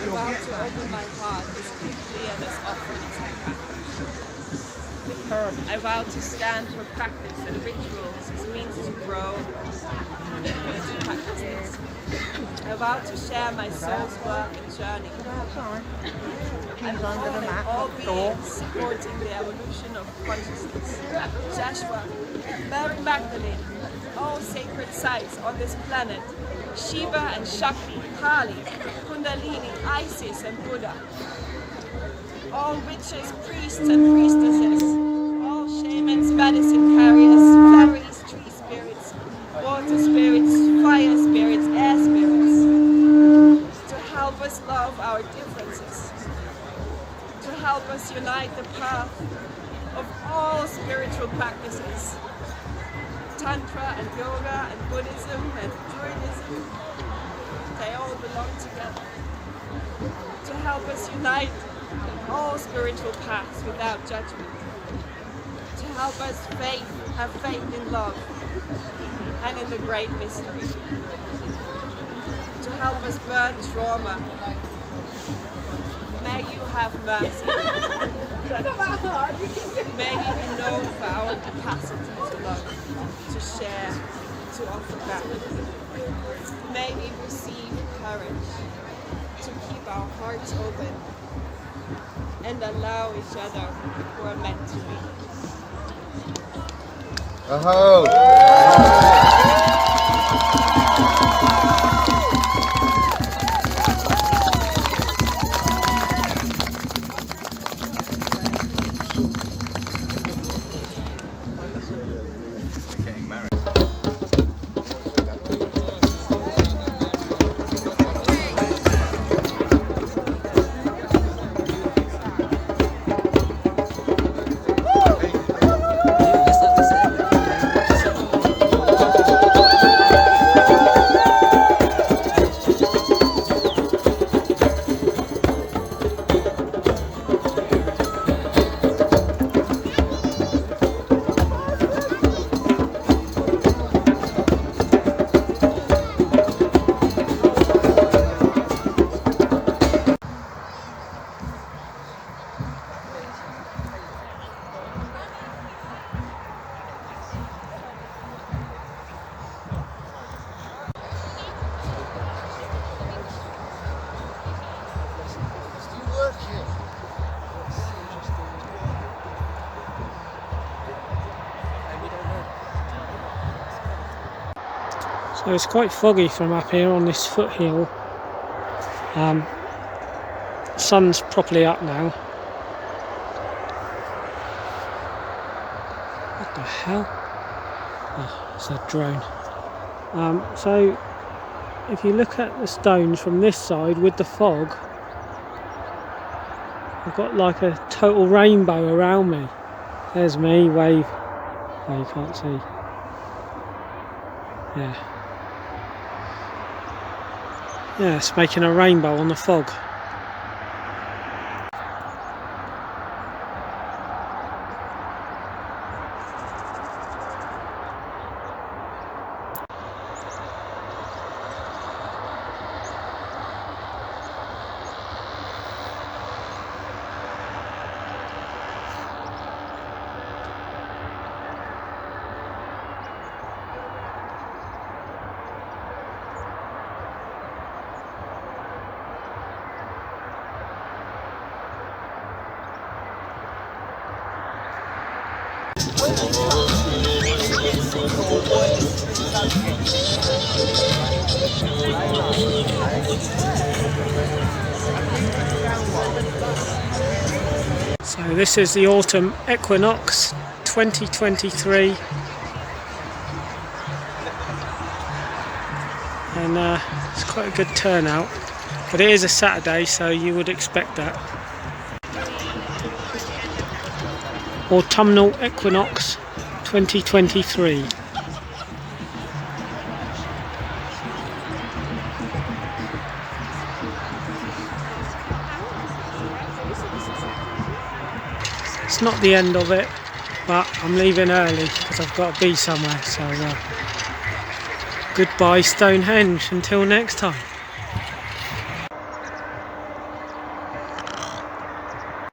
About to open my heart as quickly and as often as I can. I vow to stand for practice and rituals as means to grow into practices. I vow to share my soul's work and journey. I'm calling all beings supporting the evolution of consciousness. Joshua, Mary Magdalene, all sacred sites on this planet. Shiva and Shakti, Kali, Kundalini, Isis and Buddha. All witches, priests and priestesses. All shamans, medicine carriers, fairies, tree spirits, water spirits, fire spirits, air spirits. To help us love our differences. To help us unite the path of all spiritual practices. Tantra and yoga and Buddhism and Druidism, they all belong together. To help us unite all spiritual paths without judgment. To help us have faith in love and in the great mystery. To help us burn trauma. May you have mercy. May we be known for our capacity to love, to share, to offer back. May we receive courage to keep our hearts open and allow each other who are meant to be. So it's quite foggy from up here on this foothill. Sun's properly up now. What the hell? Oh, it's a drone. So if you look at the stones from this side with the fog, I've got like a total rainbow around me. There's me, wave. Oh, you can't see. Yeah. Yeah, it's making a rainbow on the fog. So this is the Autumn Equinox 2023, and it's quite a good turnout, but it is a Saturday, so you would expect that. Autumnal Equinox 2023. It's not the end of it, but I'm leaving early because I've got to be somewhere, so goodbye Stonehenge, until next time.